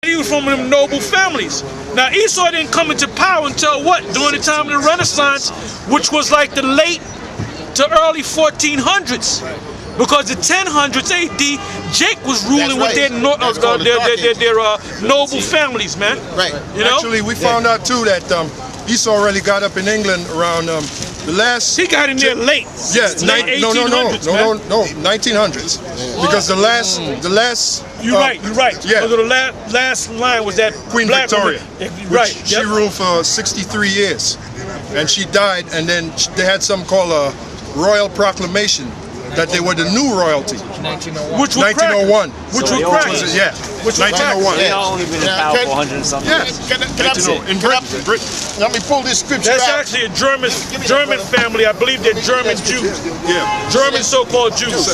He was from them noble families. Now Esau didn't come into power until what? During the time of the Renaissance, which was like the late to early 1400s. Because the 1000s AD, Jake was ruling with their noble families, man. Right. You know? Actually, we found out too that Esau really got up in England around the last. He got in there late. Yeah, late no, 1900s. Because the last. You're right. Yeah. So the last line was that Queen Victoria. Right. She ruled for 63 years, and she died. And then they had something called a royal proclamation that they were the new royalty. 1901. Which was 1901. Which was cracked. Yeah. Which was 1901. They all only been in power for 100 and something. Yeah. In Britain. Let me pull this scripture That's out. actually a German family. I believe they're German Jews. Yeah. German so-called Jews.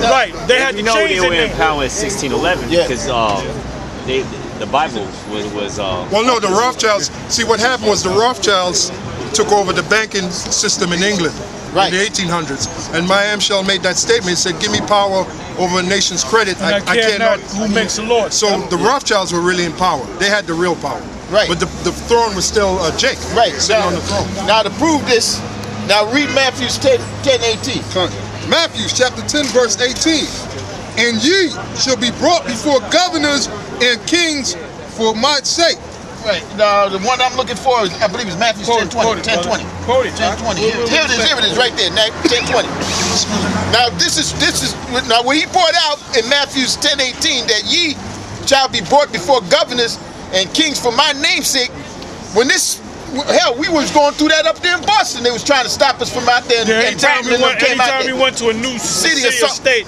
Right. They had to change they were their in name. power in 1611 because the Bible was. Well, no, the Rothschilds. See, what happened was the Rothschilds took over the banking system in England. Right. In the 1800s, and my Shell made that statement. He said, "Give me power over a nation's credit. I cannot. Who makes the law?" So the Rothschilds were really in power. They had the real power. Right. But the throne was still Jake. Right. Sitting on the throne. Now to prove this, now read Matthew 10:18. Matthew chapter 10 verse 18. And ye shall be brought before governors and kings for my sake. Right. Now the one I'm looking for is, I believe, is Matthew 10:20. 10:20. 10:20. Here it is, right there. 10:20. Now this is now what he brought out in Matthew 10:18, that ye shall be brought before governors and kings for my name's sake. When this, hell, we was going through that up there in Boston. They was trying to stop us from out there. Anytime we went to a new city or state,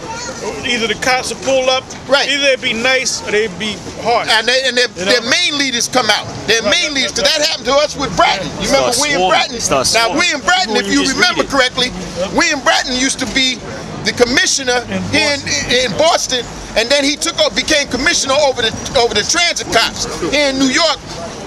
either the cops would pull up, right. Either they'd be nice or they'd be harsh. And their main leaders come out. Their main leaders, because that happened to us with Bratton. You remember William Bratton? Now William Bratton, if you remember correctly, William Bratton used to be the commissioner here in Boston, and then he became commissioner over the transit cops here in New York,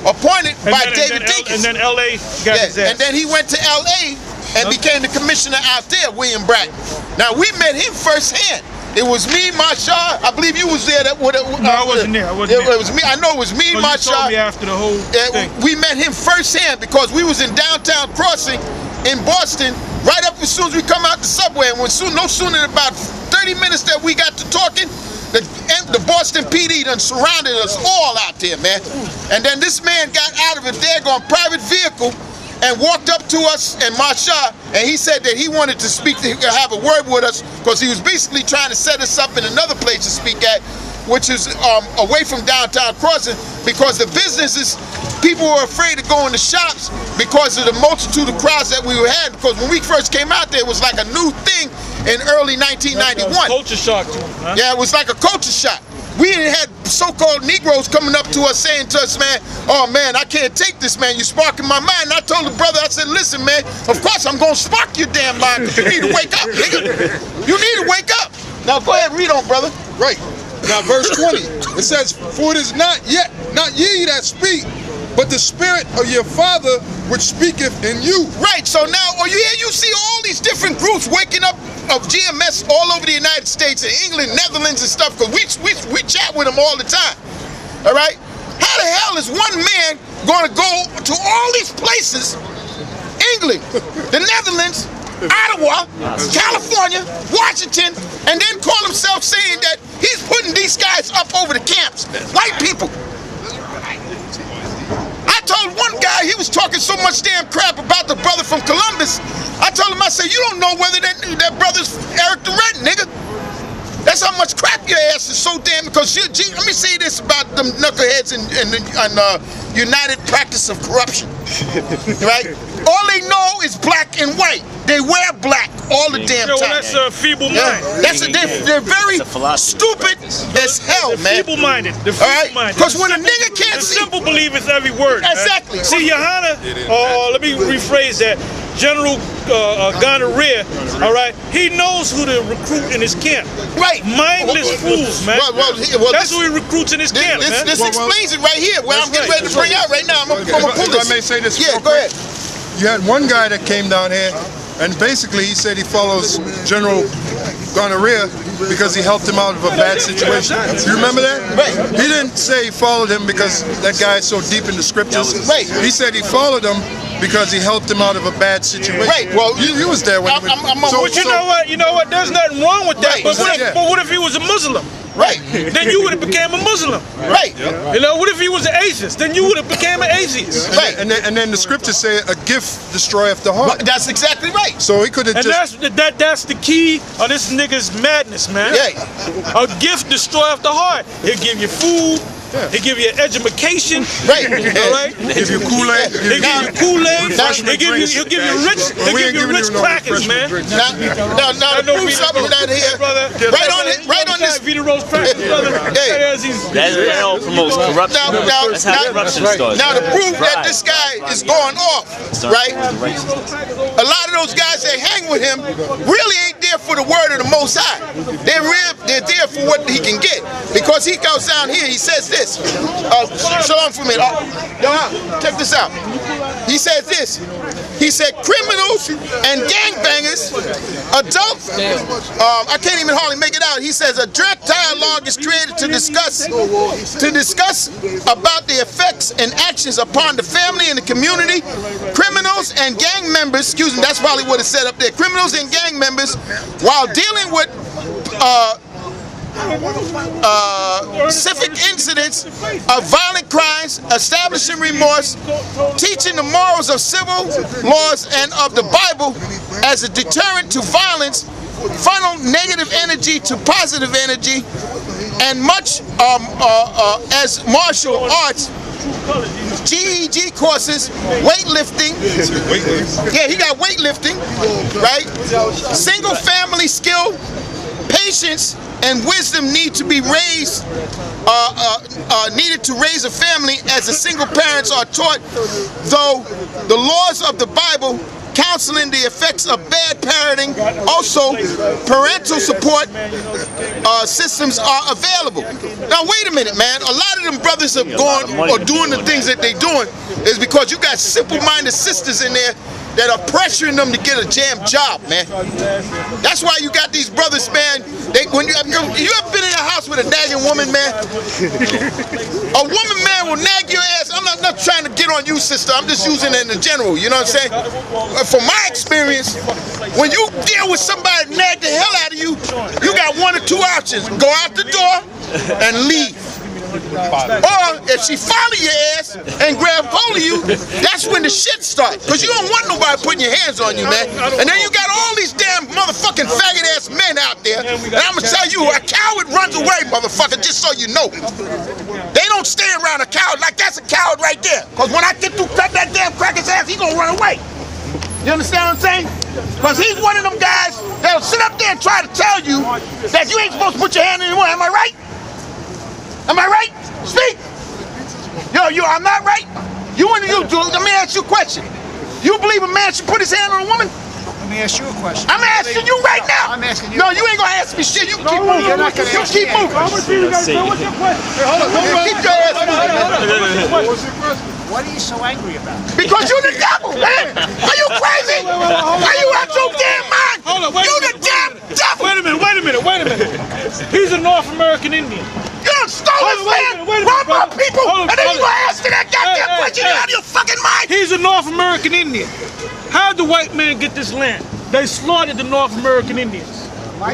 appointed by David Dinkins. And then LA got his ass. And then he went to LA and became the commissioner out there, William Bratton. Now we met him firsthand. It was me, Marshall. I believe you was there. No, I wasn't there. It was me. I know it was me, Marshall. You told me after the whole thing. We met him firsthand because we was in downtown Crossing in Boston. Right up as soon as we come out the subway, and no sooner than about 30 minutes that we got to talking, the Boston PD done surrounded us all out there, man. And then this man got out of a daggone private vehicle and walked up to us and Marsha, and he said that he wanted to have a word with us because he was basically trying to set us up in another place to speak at, which is away from downtown Crossing, because the businesses, people were afraid to go in the shops because of the multitude of crowds that we had. Because when we first came out there, it was like a new thing in early 1991. Culture shock too, huh? Yeah, it was like a culture shock. We had so-called Negroes coming up to us saying to us, man, oh man, I can't take this, man. You're sparking my mind. And I told the brother, I said, listen, man, of course I'm going to spark your damn mind, because you need to wake up, nigga. You need to wake up. Now go ahead, read on, brother. Right. Now verse 20. It says, for it is not ye that speak, but the spirit of your Father which speaketh in you. Right. So now, you see all these different groups waking up of GMS all over the United States and England, Netherlands and stuff, because we chat with them all the time. All right? How the hell is one man going to go to all these places, England, the Netherlands, Ottawa, California, Washington, and then call himself saying that he's putting these guys up over the camps, white people? I told one guy, he was talking so much damn crap about the brother from Columbus. I told him, I said, you don't know whether that brother's Eric the Red, nigga. That's how much crap your ass is so damn, because let me say this about them knuckleheads and United Practice of Corruption, right? All they know is black and white. They wear black all the damn time. That's a feeble mind. They're very stupid as hell, man. Feeble-minded. All right? Because when a nigga can't see... simple believers every word. Exactly. Man. See, Johanna, let me rephrase that. General Gonorrhea, all right, he knows who to recruit in his camp. Right. Mindless fools, man. That's who he recruits in his camp, man. This explains it right here, what I'm getting ready to bring out right now. I'm going to pull this. If I may say this. Yeah, go ahead. You had one guy that came down here, and basically he said he follows General Gonorrhea, because he helped him out of a bad situation. You remember that? Right. He didn't say he followed him because that guy is so deep in the scriptures. Right. He said he followed him because he helped him out of a bad situation. Right. Well, you was there when. But you know what? You know what? There's nothing wrong with that. Right. But what if he was a Muslim? Right. Then you would have became a Muslim. Right. You know, what if he was an atheist? Then you would have became an atheist. Right. And then the scriptures say a gift destroyeth the heart. That's exactly right. So he could have And just. that's the key of this nigga's madness, man. Yeah. A gift destroyeth the heart. He'll give you food. He'll give you an education. Right. All right. Give you Kool-Aid. He'll give you Kool-Aid. He'll give you rich crackers, man. Now to prove something down here, right on this. Vita Rose crackers, brother. That all promotes corruption. That's how corruption starts. Now to prove that this guy is going off, right? A lot of those guys that hang with him really ain't there for the word of the Most High. They're there for what he can get. Because he goes down here, he says this. Show him for a minute. Check this out. He says this. He said criminals and gangbangers, adults, I can't even hardly make it out. He says a direct dialogue is created to discuss about the effects and actions upon the family and the community. Criminals and gang members, excuse me, that's probably what it said up there. Criminals and gang members, while dealing with specific incidents of violent crimes, establishing remorse, teaching the morals of civil laws and of the Bible as a deterrent to violence, funnel negative energy to positive energy, and much as martial arts, GEG courses, weightlifting. Yeah, he got weightlifting, right? Single family skill, patience, and wisdom need to be raised, needed to raise a family as the single parents are taught, though the laws of the Bible counseling the effects of bad parenting. Also, parental support systems are available. Now, wait a minute, man. A lot of them brothers have gone or doing the things that they're doing is because you got simple-minded sisters in there that are pressuring them to get a damn job, man. That's why you got these brothers, man. When you ever been in a house with a nagging woman, man? A woman, man, will nag your ass. I'm not trying to get on you, sister. I'm just using it in general. You know what I'm saying? From my experience, when you deal with somebody that nag the hell out of you, you got one or two options: go out the door and leave. Or if she follow your ass and grab hold of you, that's when the shit starts. Because you don't want nobody putting your hands on you, man. And then you got all these damn motherfucking faggot ass men out there. And I'm gonna tell you, a coward runs away, motherfucker, just so you know. They don't stay around a coward like that's a coward right there. Because when I get through cut that damn cracker's ass, he gonna run away. You understand what I'm saying? Because he's one of them guys that'll sit up there and try to tell you that you ain't supposed to put your hand in the water. Am I right? Am I right? Speak. I'm not right. Let me ask you a question. You believe a man should put his hand on a woman? Let me ask you a question. I'm asking you right now. I'm asking you. No, you ain't gonna ask me shit. You keep moving. You're not gonna ask keep me any moving. What's your question? Hold on. Keep your ass moving. What are you so angry about? Because you the devil, man. Are you crazy? Are you out your damn mind? Hold on, You the damn devil. Wait a minute. He's a North American Indian. You done stole his land, robbed my people, and then you gonna answer that goddamn question? You out of your fucking mind? He's a North American Indian. How did the white man get this land? They slaughtered the North American Indians. My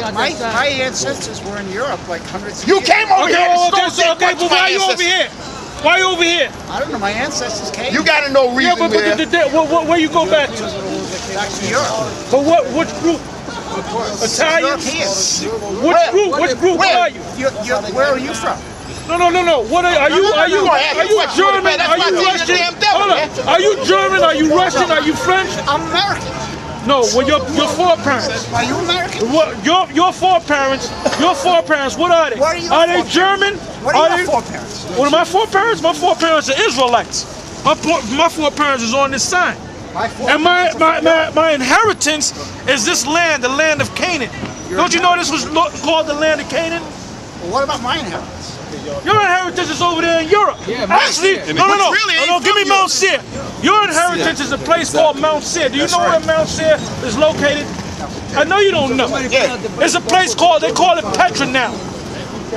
ancestors were in Europe like hundreds of You years came over here and stole that but why are you over here? Why are you over here? I don't know, my ancestors came. You gotta know reason, where you go back to? Back to Europe. But which group? Italians? Which group are you? Where are you from? No. What are you German? Are you Russian? Hold on. Are you German? Are you Russian? Are you French? I'm American. No, well your foreparents. Are you American? What your foreparents? What are they? Are they German? What are your foreparents? What are my foreparents? My foreparents are Israelites. My foreparents is on this side. And my inheritance is this land, the land of Canaan. Don't you know this was called the land of Canaan? Well, what about my inheritance? Your inheritance is over there in Europe. Actually, no. Give me Mount Seir. Your inheritance is a place called Mount Seir. Do you know where Mount Seir is located? I know you don't know. Yeah. It's a place called, they call it Petra now.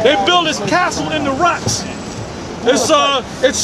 They build this castle in the rocks. It's